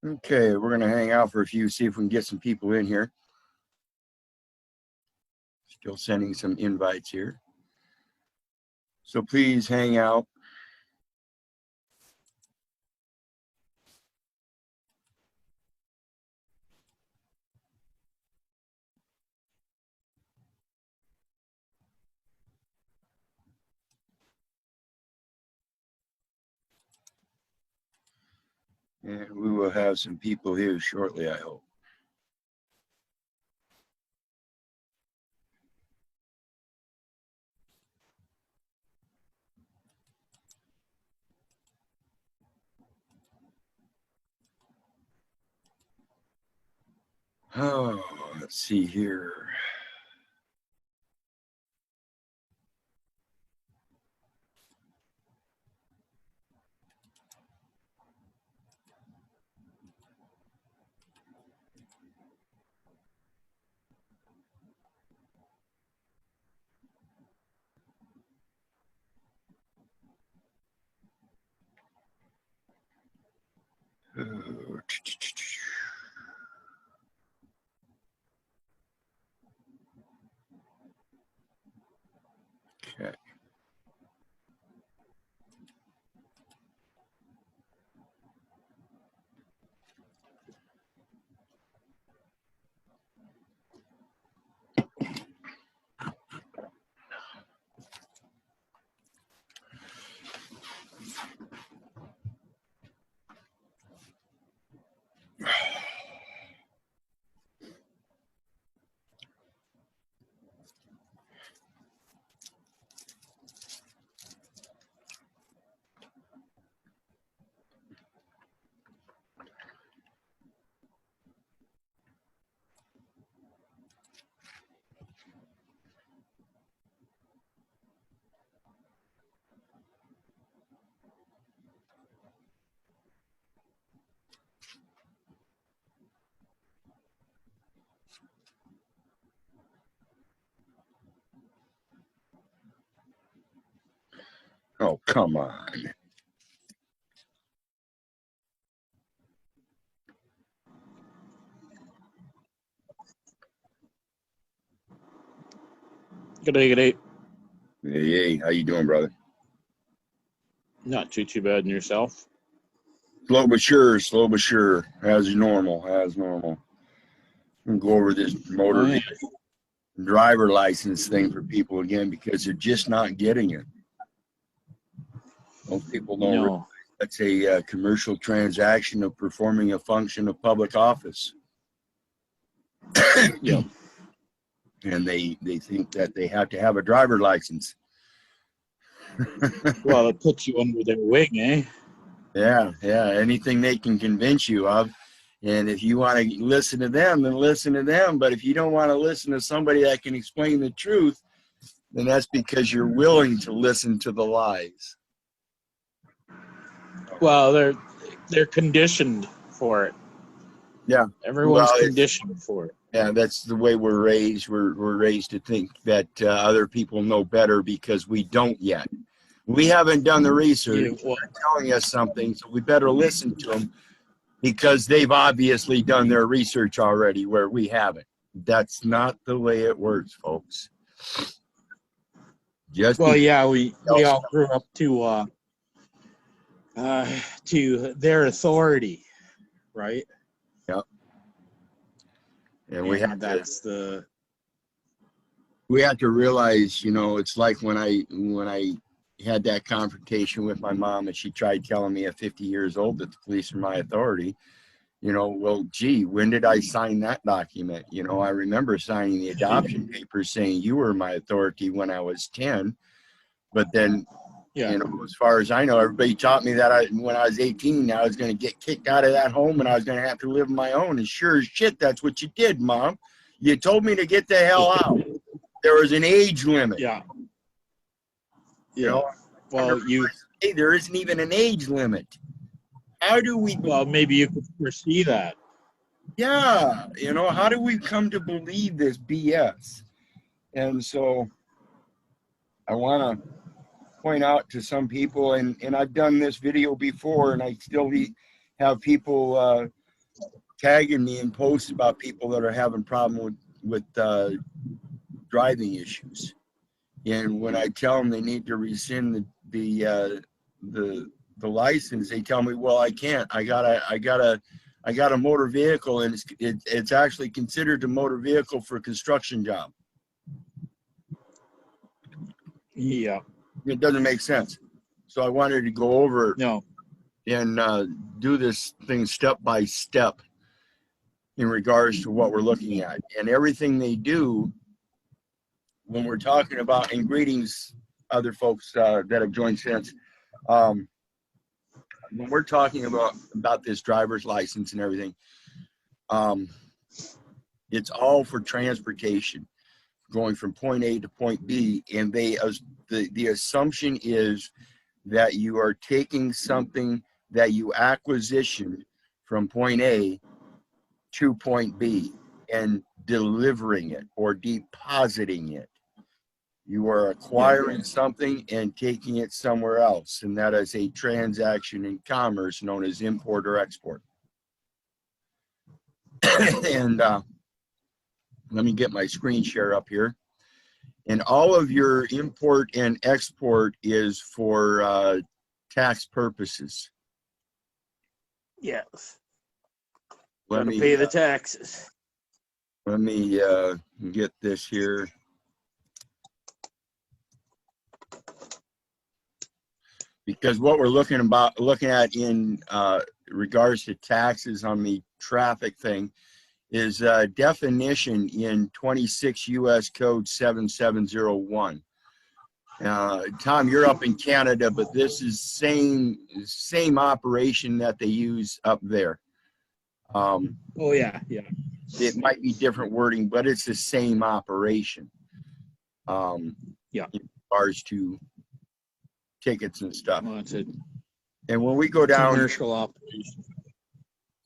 Okay, we're going to hang out for a few, see if we can get some people in here. Still sending some invites here. So please hang out. And we will have some people here shortly, I hope. Oh, let's see here. Okay. Oh, come on. Good day, good day. Hey, how you doing, brother? Not too bad. And yourself? Slow but sure, as normal. We'll go over this motor vehicle driver license thing for people again because they're just not getting it. Most people don't realize that's a commercial transaction of performing a function of public office. Yep. And they think that they have to have a driver license. Well, it puts you under their wing, eh? Yeah. Anything they can convince you of. And if you want to listen to them, then listen to them. But if you don't want to listen to somebody that can explain the truth, then that's because you're willing to listen to the lies. Well, they're conditioned for it. Yeah. Everyone's conditioned for it. Yeah, that's the way we're raised. We're raised to think that other people know better because we don't yet. We haven't done the research. They're telling us something, so we better listen to them because they've obviously done their research already where we haven't. That's not the way it works, folks. We all grew up to their authority, right? Yep. And we have to realize, it's like when I had that confrontation with my mom and she tried telling me at 50 years old that the police are my authority. Well, gee, when did I sign that document? I remember signing the adoption papers saying you were my authority when I was 10. But then, as far as I know, everybody taught me that when I was 18, I was going to get kicked out of that home and I was going to have to live on my own. And sure as shit, that's what you did, Mom. You told me to get the hell out. There was an age limit. Yeah. Well, Hey, there isn't even an age limit. How do we? Well, maybe you could foresee that. Yeah, you know, how do we come to believe this BS? And so I want to point out to some people, and I've done this video before, and I still have people tagging me in posts about people that are having problem with driving issues. And when I tell them they need to rescind the license, they tell me, well, I can't. I got a motor vehicle, and it's actually considered a motor vehicle for a construction job. Yeah. It doesn't make sense. So I wanted to go over No. and do this thing step by step in regards to what we're looking at. And everything they do when we're talking about, and greetings, other folks that have joined since, when we're talking about this driver's license and everything, it's all for transportation, going from point A to point B, and the assumption is that you are taking something that you acquisitioned from point A to point B and delivering it or depositing it. You are acquiring something and taking it somewhere else, and that is a transaction in commerce known as import or export. And let me get my screen share up here. And all of your import and export is for tax purposes. Yes. Let Gotta me pay the taxes. let me get this here. Because what we're looking at in regards to taxes on the traffic thing is definition in 26 U.S. Code 7701. Tom, you're up in Canada, but this is same operation that they use up there. Oh yeah. It might be different wording, but it's the same operation. Yeah. In regards to tickets and stuff. Well, it's a And when we go down commercial operation.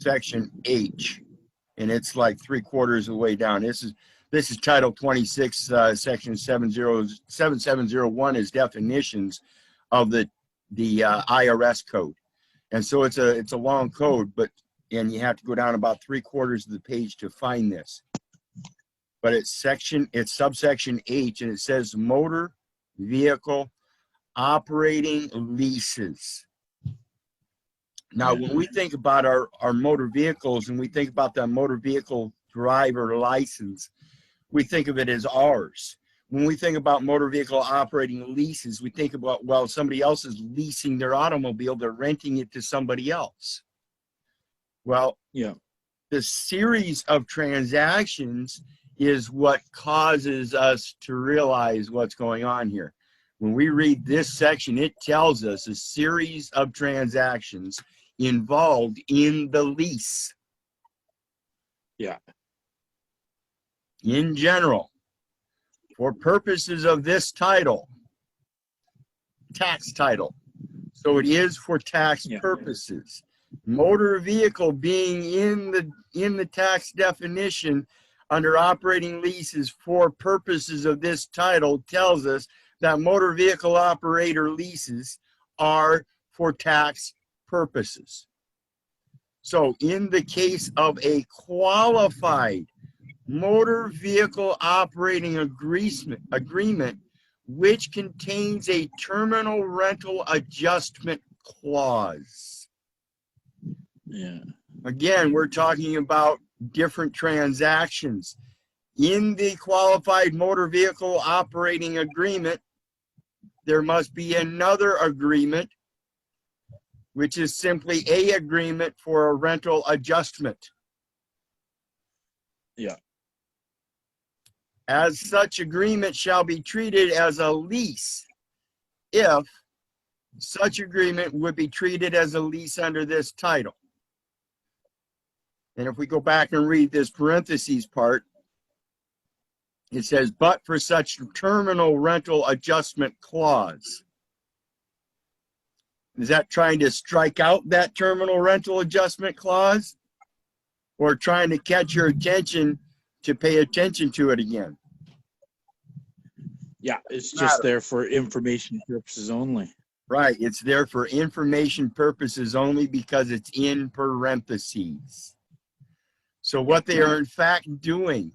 section H, and it's like 3/4 of the way down. This is Title 26, Section 7701 is definitions of the IRS code, and so it's a long code, and you have to go down about 3/4 of the page to find this. But it's subsection H, and it says motor vehicle operating leases. Now, when we think about our motor vehicles and we think about that motor vehicle driver license, we think of it as ours. When we think about motor vehicle operating leases, we think about, well, somebody else is leasing their automobile, they're renting it to somebody else. Well, Yeah. the series of transactions is what causes us to realize what's going on here. When we read this section, it tells us a series of transactions involved in the lease. Yeah. In general, for purposes of this title, tax title. So it is for tax purposes. Motor vehicle being in the tax definition under operating leases for purposes of this title tells us that motor vehicle operator leases are for tax purposes. So in the case of a qualified motor vehicle operating agreement, which contains a terminal rental adjustment clause. Yeah. Again, we're talking about different transactions. In the qualified motor vehicle operating agreement, there must be another agreement, which is simply an agreement for a rental adjustment. Yeah. As such agreement shall be treated as a lease if such agreement would be treated as a lease under this title. And if we go back and read this parentheses part, it says, but for such terminal rental adjustment clause. Is that trying to strike out that terminal rental adjustment clause, or trying to catch your attention to pay attention to it again? Yeah, it's just there for information purposes only. Right, it's there for information purposes only because it's in parentheses. So what they are in fact doing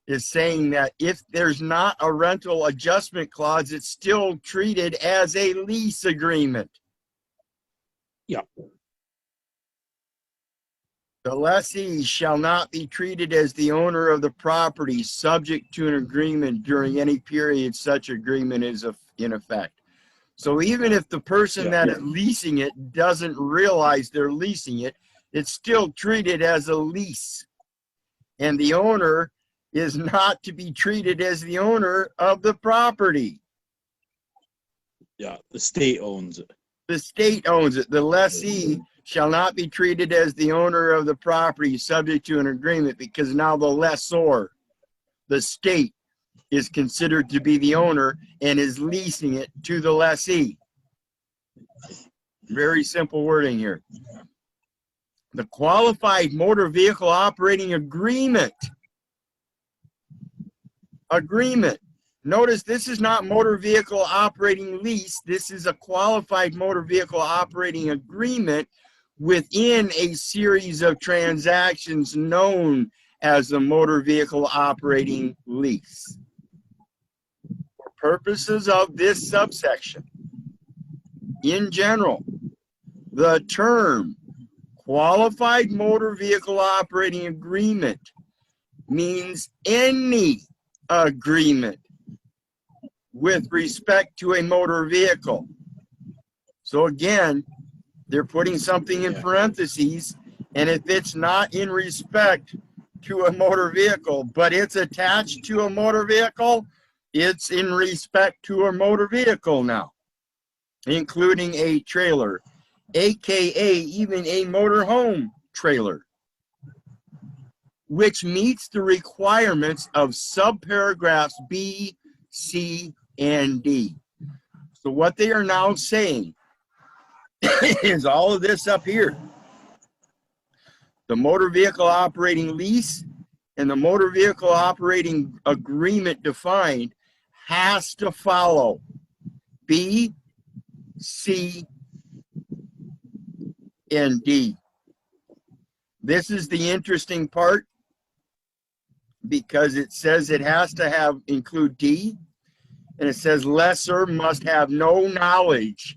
is saying that if there's not a rental adjustment clause, it's still treated as a lease agreement. Yeah. The lessee shall not be treated as the owner of the property subject to an agreement during any period such agreement is in effect. So even if the person that is leasing it doesn't realize they're leasing it, it's still treated as a lease. And the owner is not to be treated as the owner of the property. Yeah, the state owns it. The state owns it. The lessee shall not be treated as the owner of the property subject to an agreement, because now the lessor, the state, is considered to be the owner and is leasing it to the lessee. Very simple wording here. The qualified motor vehicle operating agreement. Notice this is not motor vehicle operating lease. This is a qualified motor vehicle operating agreement within a series of transactions known as the motor vehicle operating lease. For purposes of this subsection, in general, the term qualified motor vehicle operating agreement means any agreement with respect to a motor vehicle. So again, they're putting something in parentheses, and if it's not in respect to a motor vehicle, but it's attached to a motor vehicle, it's in respect to a motor vehicle now, including a trailer, aka even a motorhome trailer, which meets the requirements of subparagraphs B, C, and D. So what they are now saying is all of this up here. The motor vehicle operating lease and the motor vehicle operating agreement defined has to follow B, C, and D. This is the interesting part, because it says it has to include D, and it says lessor must have no knowledge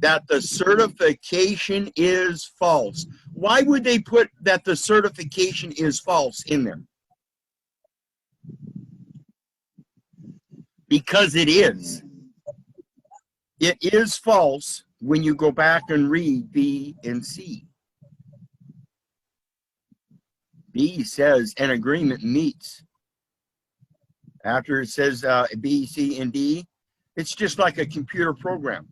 that the certification is false. Why would they put that the certification is false in there? Because it is. It is false when you go back and read B and C. B says an agreement meets. After it says B, C, and D, it's just like a computer program.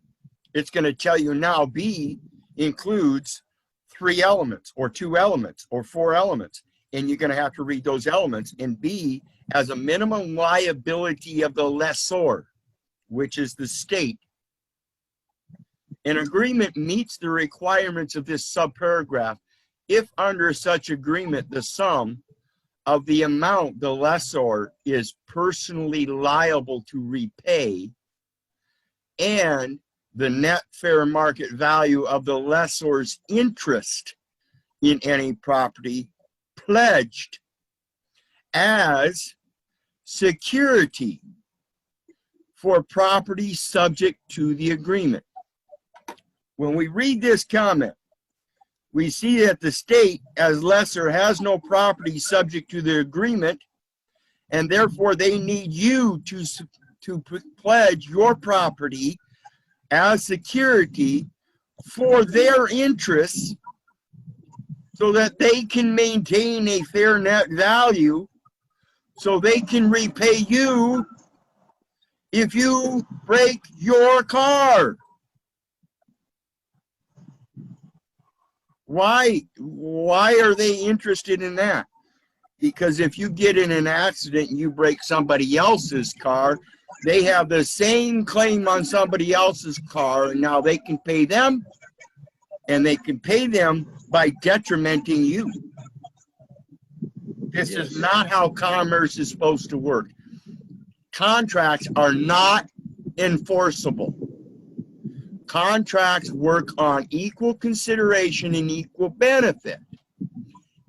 It's going to tell you now B includes 3 elements or 2 elements or 4 elements, and you're going to have to read those elements. And B has a minimum liability of the lessor, which is the state. An agreement meets the requirements of this subparagraph if under such agreement the sum of the amount the lessor is personally liable to repay and the net fair market value of the lessor's interest in any property pledged as security for property subject to the agreement. When we read this comment, we see that the state as lessor has no property subject to the agreement, and therefore they need you to pledge your property as security for their interests so that they can maintain a fair net value, so they can repay you if you break your car. Why are they interested in that? Because if you get in an accident and you break somebody else's car, they have the same claim on somebody else's car, and now they can pay them, and they can pay them by detrimenting you. This Yes. is not how commerce is supposed to work. Contracts are not enforceable. Contracts work on equal consideration and equal benefit.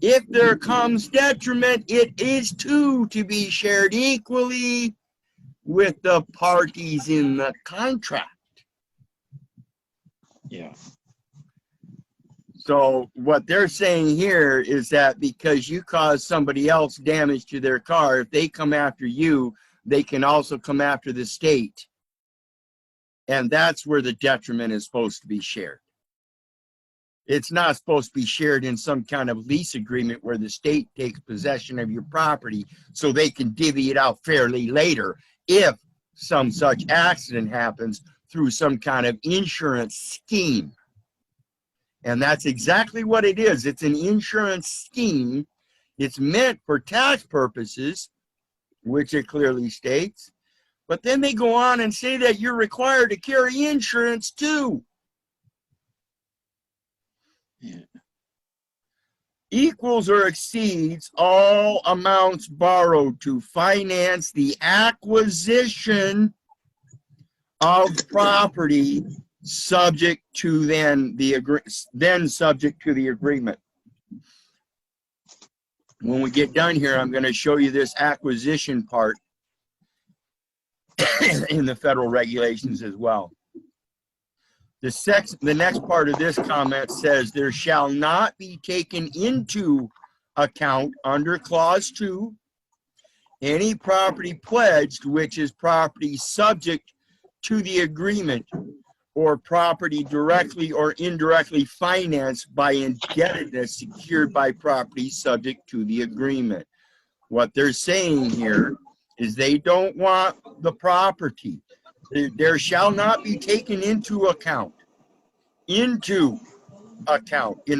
If there comes detriment, it is to be shared equally with the parties in the contract. Yeah. So what they're saying here is that because you caused somebody else damage to their car, if they come after you, they can also come after the state. And that's where the detriment is supposed to be shared. It's not supposed to be shared in some kind of lease agreement where the state takes possession of your property so they can divvy it out fairly later if some such accident happens through some kind of insurance scheme. And that's exactly what it is. It's an insurance scheme. It's meant for tax purposes, which it clearly states. But then they go on and say that you're required to carry insurance too. Yeah. Equals or exceeds all amounts borrowed to finance the acquisition of property subject to subject to the agreement. When we get done here, I'm going to show you this acquisition part in the federal regulations as well. The next part of this comment says there shall not be taken into account under clause 2 any property pledged which is property subject to the agreement or property directly or indirectly financed by indebtedness secured by property subject to the agreement. What they're saying here is they don't want the property. There shall not be taken into account. In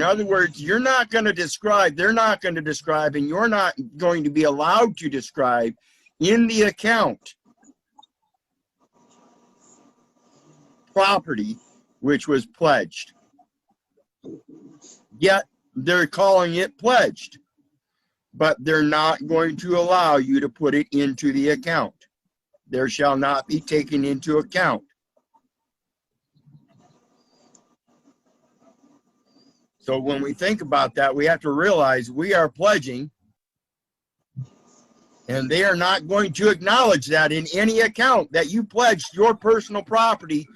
other words, you're not going to describe, they're not going to describe, and you're not going to be allowed to describe in the account property which was pledged. Yet they're calling it pledged, but they're not going to allow you to put it into the account. There shall not be taken into account. So when we think about that, we have to realize we are pledging, and they are not going to acknowledge that in any account that you pledged your personal property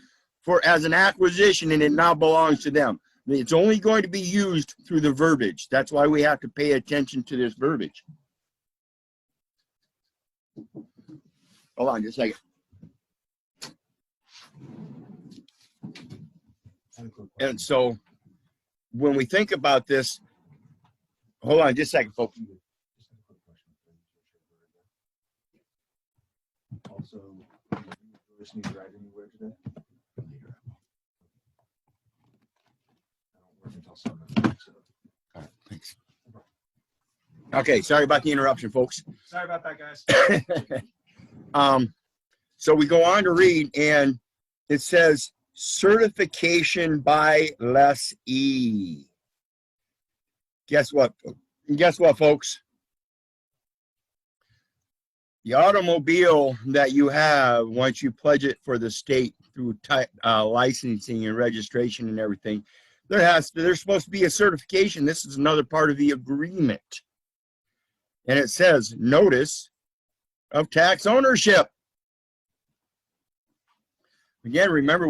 for as an acquisition and it now belongs to them. It's only going to be used through the verbiage. That's why we have to pay attention to this verbiage. Hold on just a second. And so when we think about this, hold on just a second, folks. Also, do you need to write anywhere today? I don't work until 7. So. All right, thanks. Okay, sorry about the interruption, folks. Sorry about that, guys. So we go on to read, and it says certification by lessee. Guess what? Guess what, folks? The automobile that you have, once you pledge it for the state through licensing and registration and everything, there's supposed to be a certification. This is another part of the agreement. And it says notice of tax ownership. Again, remember,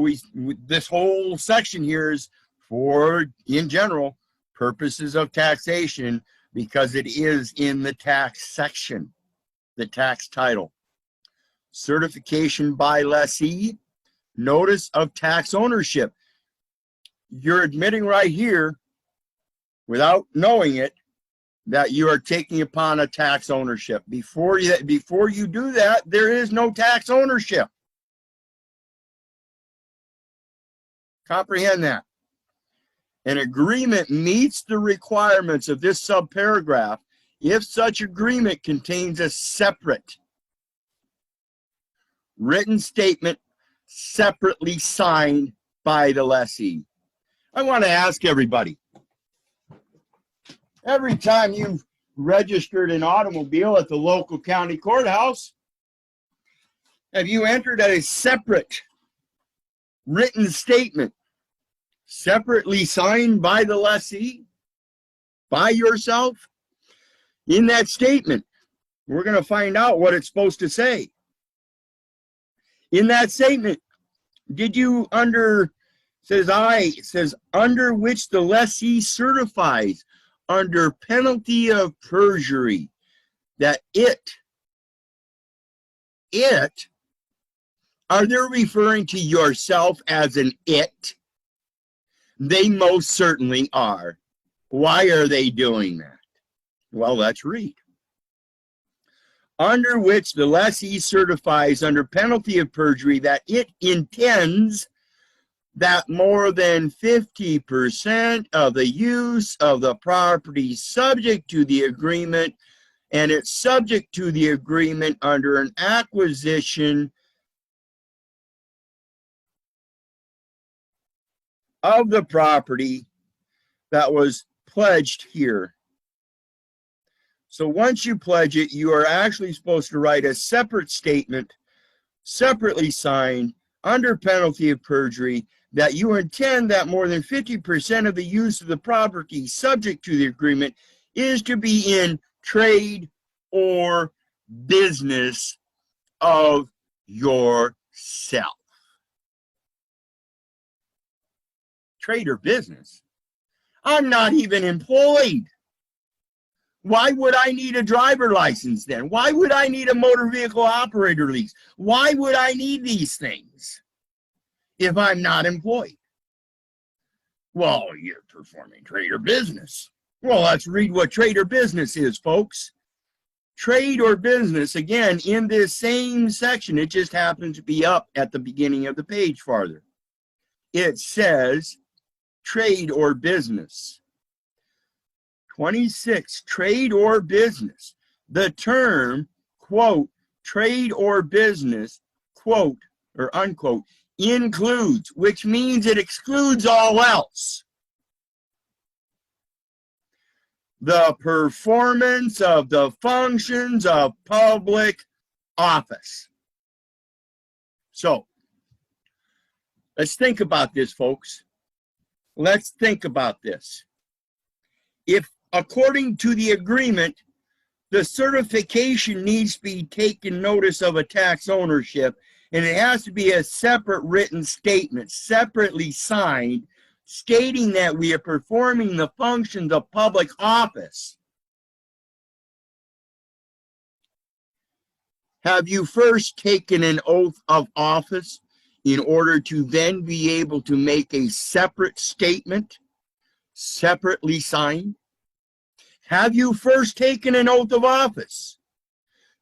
this whole section here is for, in general, purposes of taxation, because it is in the tax section, the tax title. Certification by lessee, notice of tax ownership. You're admitting right here, without knowing it, that you are taking upon a tax ownership. Before you do that, there is no tax ownership. Comprehend that. An agreement meets the requirements of this subparagraph if such agreement contains a separate written statement separately signed by the lessee. I want to ask everybody, every time you've registered an automobile at the local county courthouse, have you entered a separate written statement separately signed by the lessee, by yourself? In that statement, we're going to find out what it's supposed to say. In that statement, did you it says under which the lessee certifies under penalty of perjury that are they referring to yourself as an it? They most certainly are. Why are they doing that? Well, let's read. Under which the lessee certifies under penalty of perjury that it intends that more than 50% of the use of the property subject to the agreement, and it's subject to the agreement under an acquisition of the property that was pledged here. So once you pledge it, you are actually supposed to write a separate statement, separately signed, under penalty of perjury, that you intend that more than 50% of the use of the property subject to the agreement is to be in trade or business of yourself. Trade or business? I'm not even employed. Why would I need a driver license then? Why would I need a motor vehicle operator lease? Why would I need these things if I'm not employed? Well, you're performing trade or business. Well, let's read what trade or business is, folks. Trade or business, again, in this same section, it just happens to be up at the beginning of the page farther. It says trade or business. 26, trade or business. The term, quote, trade or business, quote, or unquote, includes, which means it excludes all else, the performance of the functions of public office. So, let's think about this, folks. Let's think about this. If, according to the agreement, the certification needs to be taken notice of a tax ownership, and it has to be a separate written statement, separately signed, stating that we are performing the functions of public office. Have you first taken an oath of office in order to then be able to make a separate statement, separately signed? Have you first taken an oath of office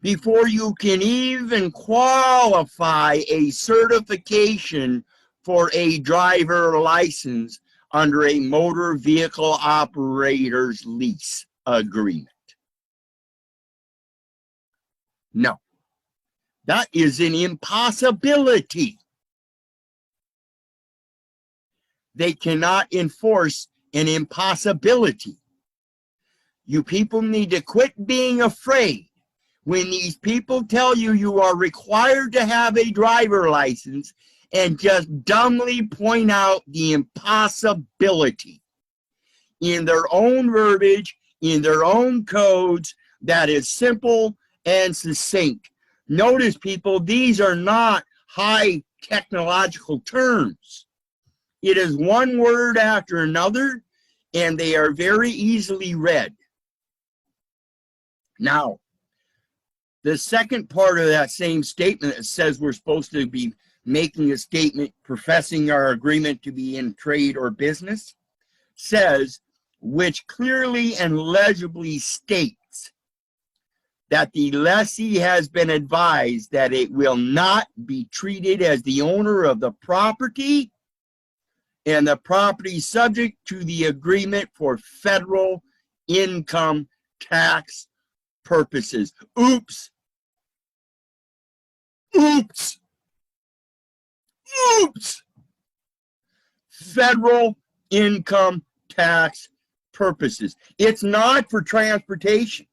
before you can even qualify a certification for a driver license under a motor vehicle operator's lease agreement? No, that is an impossibility. They cannot enforce an impossibility. You people need to quit being afraid when these people tell you you are required to have a driver license and just dumbly point out the impossibility in their own verbiage, in their own codes, that is simple and succinct. Notice, people, these are not high technological terms. It is one word after another, and they are very easily read. Now, the second part of that same statement that says we're supposed to be making a statement professing our agreement to be in trade or business says, which clearly and legibly states that the lessee has been advised that it will not be treated as the owner of the property and the property subject to the agreement for federal income tax purposes. Oops. Oops. Oops. Federal income tax purposes. It's not for transportation.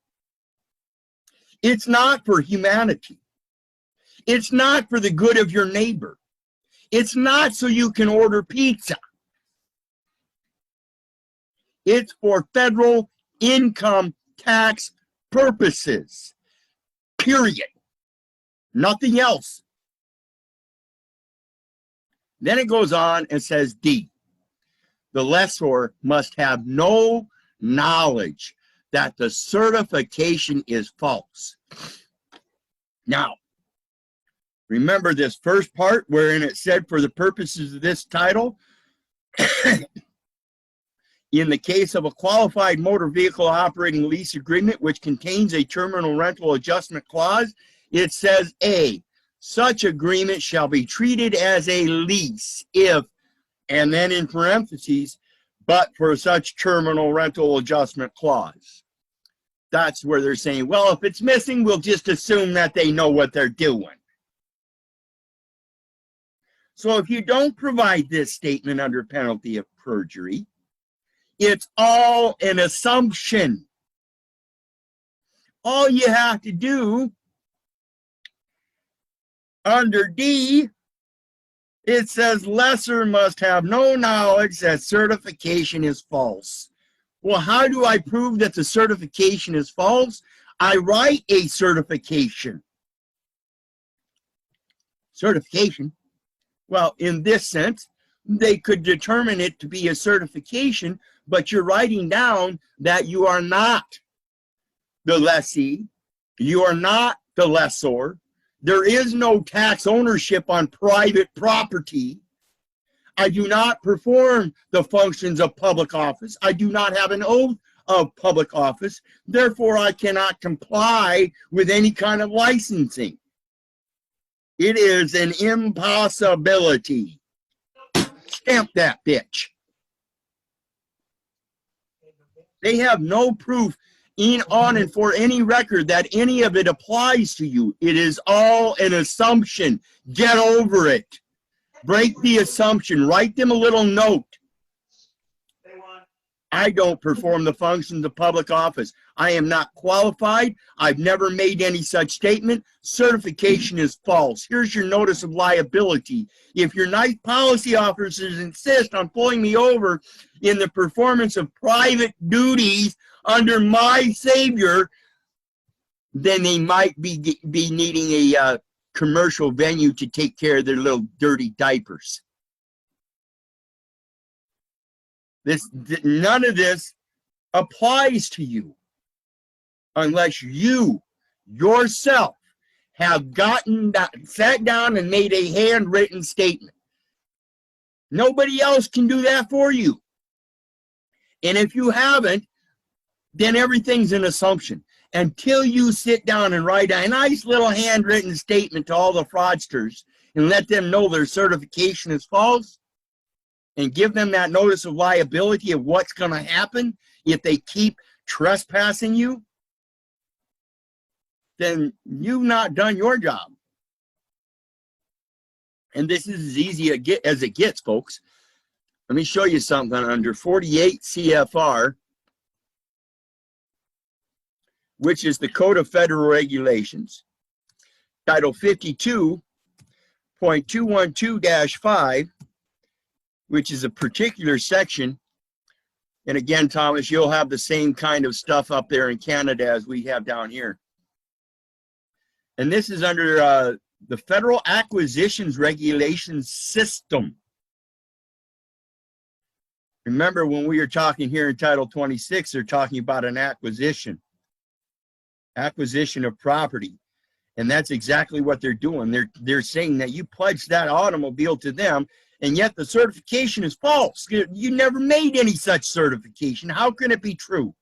It's not for humanity. It's not for the good of your neighbor. It's not so you can order pizza. It's for federal income tax purposes. Period. Nothing else. Then it goes on and says D. The lessor must have no knowledge that the certification is false. Now, remember this first part wherein it said for the purposes of this title, in the case of a qualified motor vehicle operating lease agreement which contains a terminal rental adjustment clause, it says A, such agreement shall be treated as a lease if, and then in parentheses, but for such terminal rental adjustment clause. That's where they're saying, well, if it's missing, we'll just assume that they know what they're doing. So if you don't provide this statement under penalty of perjury, it's all an assumption. All you have to do under D, it says lessor must have no knowledge that certification is false. Well, how do I prove that the certification is false? I write a certification. Certification? Well, in this sense, they could determine it to be a certification, but you're writing down that you are not the lessee, you are not the lessor. There is no tax ownership on private property. I do not perform the functions of public office. I do not have an oath of public office. Therefore, I cannot comply with any kind of licensing. It is an impossibility. Stamp that bitch. They have no proof on and for any record that any of it applies to you. It is all an assumption. Get over it. Break the assumption. Write them a little note. I don't perform the functions of public office. I am not qualified. I've never made any such statement. Certification is false. Here's your notice of liability. If your nice policy officers insist on pulling me over in the performance of private duties under my savior, then they might be needing a commercial venue to take care of their little dirty diapers. None of this applies to you unless you yourself have sat down and made a handwritten statement. Nobody else can do that for you. And if you haven't, then everything's an assumption. Until you sit down and write a nice little handwritten statement to all the fraudsters and let them know their certification is false, and give them that notice of liability of what's going to happen if they keep trespassing you, then you've not done your job. And this is as easy as it gets, folks. Let me show you something under 48 CFR, which is the Code of Federal Regulations, Title 52.212-5, which is a particular section. And again, Thomas, you'll have the same kind of stuff up there in Canada as we have down here. And this is under the Federal Acquisitions Regulations System. Remember, when we are talking here in Title 26, they're talking about an acquisition of property. And that's exactly what they're doing. They're saying that you pledged that automobile to them, and yet the certification is false. You never made any such certification. How can it be true?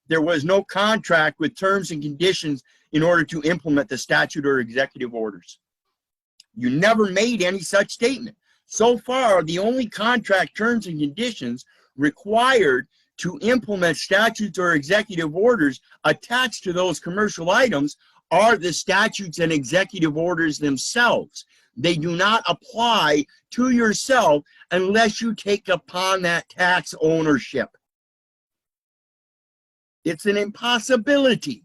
There was no contract with terms and conditions in order to implement the statute or executive orders. You never made any such statement. So far, the only contract terms and conditions required to implement statutes or executive orders attached to those commercial items are the statutes and executive orders themselves. They do not apply to yourself unless you take upon that tax ownership. It's an impossibility.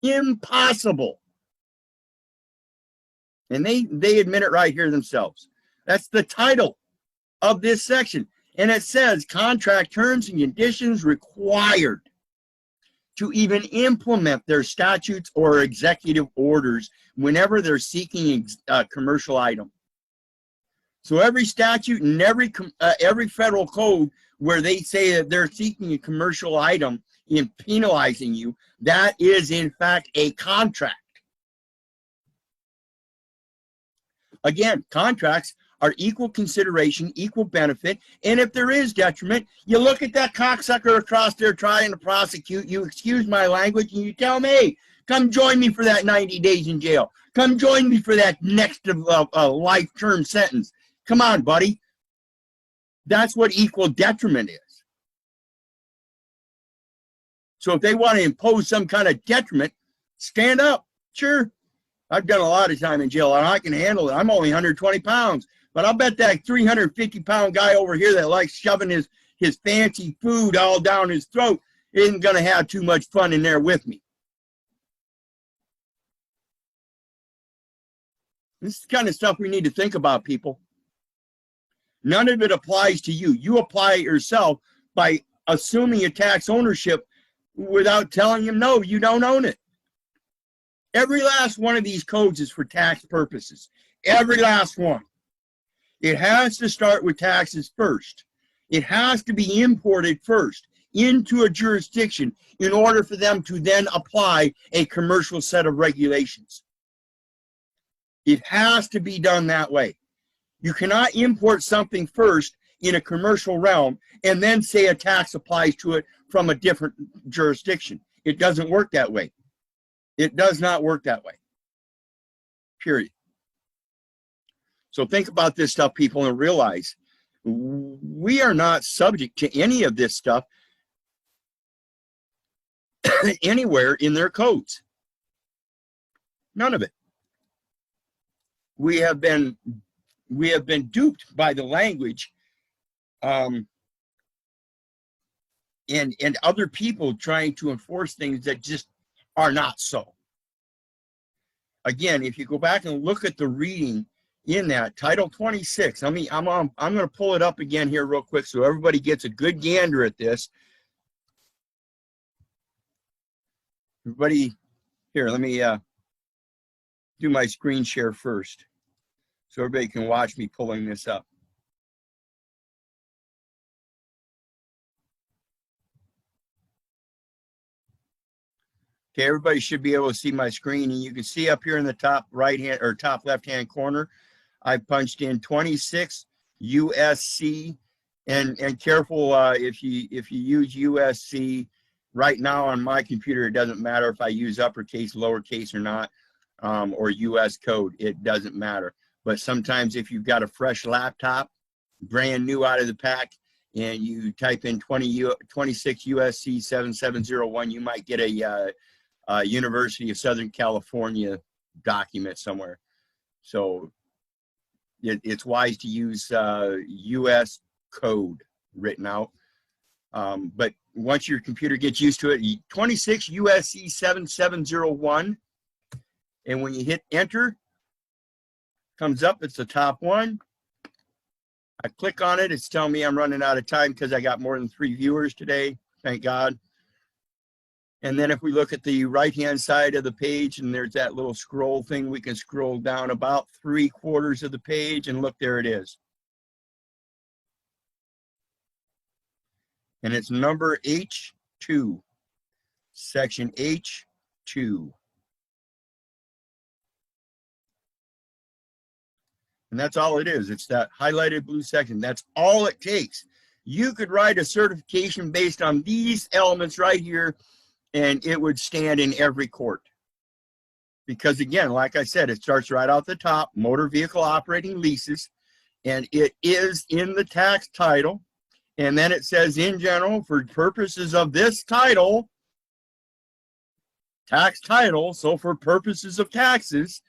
Impossible. And they admit it right here themselves. That's the title of this section. And it says contract terms and conditions required to even implement their statutes or executive orders whenever they're seeking a commercial item. So every statute and every federal code where they say that they're seeking a commercial item in penalizing you, that is in fact a contract. Again, contracts are equal consideration, equal benefit, and if there is detriment, you look at that cocksucker across there trying to prosecute you, excuse my language, and you tell him, hey, come join me for that 90 days in jail. Come join me for that next life term sentence. Come on, buddy. That's what equal detriment is. So if they want to impose some kind of detriment, stand up. Sure. I've done a lot of time in jail, and I can handle it. I'm only 120 pounds. But I'll bet that 350-pound guy over here that likes shoving his fancy food all down his throat isn't going to have too much fun in there with me. This is the kind of stuff we need to think about, people. None of it applies to you. You apply it yourself by assuming a tax ownership without telling him, no, you don't own it. Every last one of these codes is for tax purposes. Every last one. It has to start with taxes first. It has to be imported first into a jurisdiction in order for them to then apply a commercial set of regulations. It has to be done that way. You cannot import something first in a commercial realm and then say a tax applies to it from a different jurisdiction. It doesn't work that way. It does not work that way. Period. So think about this stuff, people, and realize we are not subject to any of this stuff anywhere in their codes. None of it. We have been duped by the language and other people trying to enforce things that just are not so. Again, if you go back and look at the reading in that Title 26, I'm going to pull it up again here real quick so everybody gets a good gander at this. Everybody, here, let me do my screen share first so everybody can watch me pulling this up. Okay, everybody should be able to see my screen, and you can see up here in the top right hand or top left hand corner, I punched in 26 USC, and careful if you use USC right now on my computer, it doesn't matter if I use uppercase, lowercase or not, or US code, it doesn't matter. But sometimes if you've got a fresh laptop, brand new out of the pack, and you type in 26 USC 7701, you might get a University of Southern California document somewhere. So it's wise to use US code written out. But once your computer gets used to it, 26 USC 7701, and when you hit enter, comes up, it's the top one. I click on it, it's telling me I'm running out of time because I got more than 3 viewers today, thank God. And then if we look at the right-hand side of the page, and there's that little scroll thing, we can scroll down about 3/4 of the page, and look, there it is. And it's number H2, section H2. And that's all it is. It's that highlighted blue section. That's all it takes. You could write a certification based on these elements right here, and it would stand in every court. Because again, like I said, it starts right out the top, motor vehicle operating leases, and it is in the tax title, And then it says, in general, for purposes of this title, tax title, so for purposes of taxes.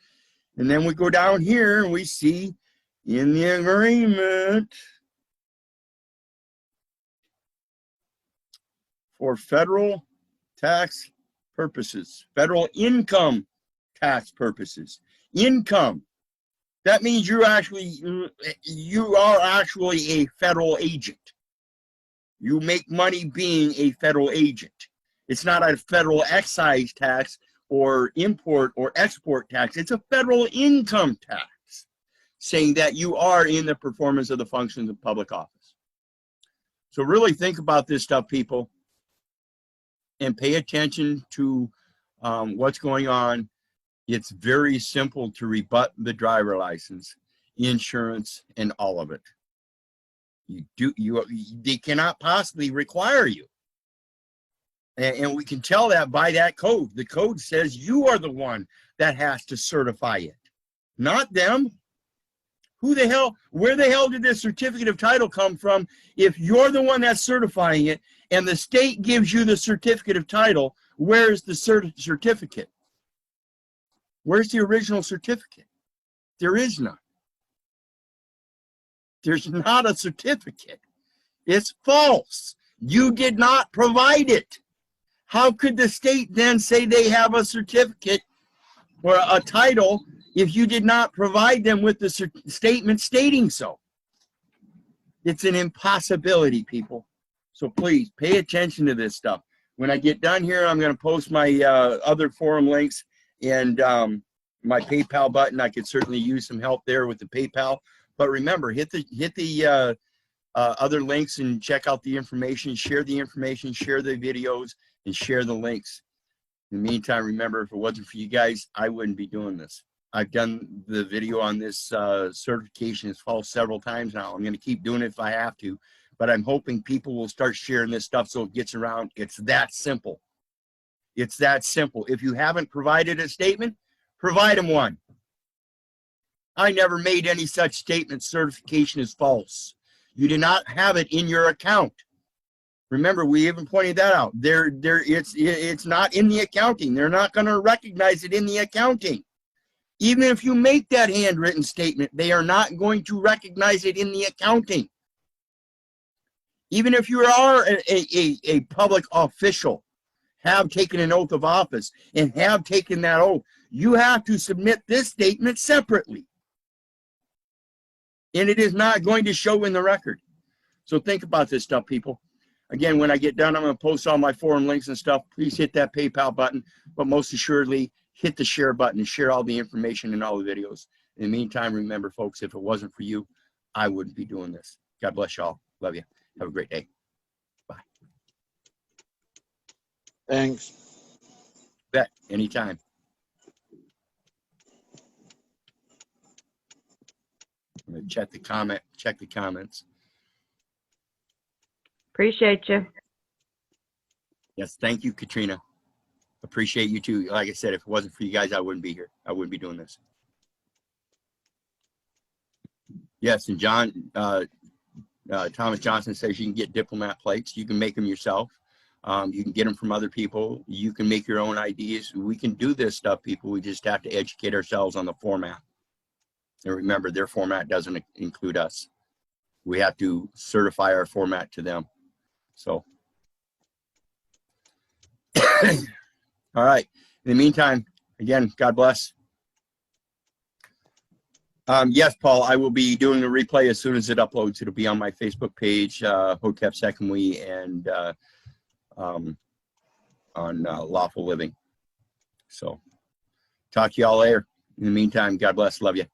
And then we go down here and we see in the agreement for federal tax purposes, federal income tax purposes. Income. That means you are actually a federal agent. You make money being a federal agent. It's not a federal excise tax or import or export tax. It's a federal income tax, saying that you are in the performance of the functions of public office. So really think about this stuff, people, and pay attention to what's going on. It's very simple to rebut the driver license, insurance, and all of it. They cannot possibly require you. And we can tell that by that code. The code says you are the one that has to certify it, not them. Who the hell, where the hell did this certificate of title come from if you're the one that's certifying it and the state gives you the certificate of title? Where's the certificate? Where's the original certificate? There is none. There's not a certificate. It's false. You did not provide it. How could the state then say they have a certificate or a title if you did not provide them with the statement stating so? It's an impossibility, people. So please pay attention to this stuff. When I get done here, I'm going to post my other forum links and my PayPal button. I could certainly use some help there with the PayPal. But remember, hit the other links and check out the information, share the videos, and share the links. In the meantime, remember, if it wasn't for you guys, I wouldn't be doing this. I've done the video on this certification as false several times now. I'm going to keep doing it if I have to, but I'm hoping people will start sharing this stuff so it gets around. It's that simple. It's that simple. If you haven't provided a statement, provide them one. I never made any such statement. Certification is false. You do not have it in your account. Remember, we even pointed that out. It's not in the accounting. They're not going to recognize it in the accounting. Even if you make that handwritten statement, they are not going to recognize it in the accounting. Even if you are a public official, have taken an oath of office, and have taken that oath, you have to submit this statement separately. And it is not going to show in the record. So think about this stuff, people. Again, when I get done, I'm going to post all my forum links and stuff. Please hit that PayPal button, but most assuredly, hit the share button and share all the information and all the videos. In the meantime, remember, folks, if it wasn't for you, I wouldn't be doing this. God bless y'all. Love you. Have a great day. Bye. Thanks. Bet. Anytime. I'm going to check the comments. Appreciate you. Yes, thank you, Katrina. Appreciate you too. Like I said, if it wasn't for you guys, I wouldn't be here. I wouldn't be doing this. Yes, and John, Thomas Johnson says you can get diplomat plates. You can make them yourself. You can get them from other people. You can make your own IDs. We can do this stuff, people. We just have to educate ourselves on the format. And remember, their format doesn't include us. We have to certify our format to them. So, all right. In the meantime, again, God bless. Yes, Paul, I will be doing a replay as soon as it uploads. It'll be on my Facebook page, Hotep Secondly, and on Lawful Living. So, talk to y'all later. In the meantime, God bless. Love you.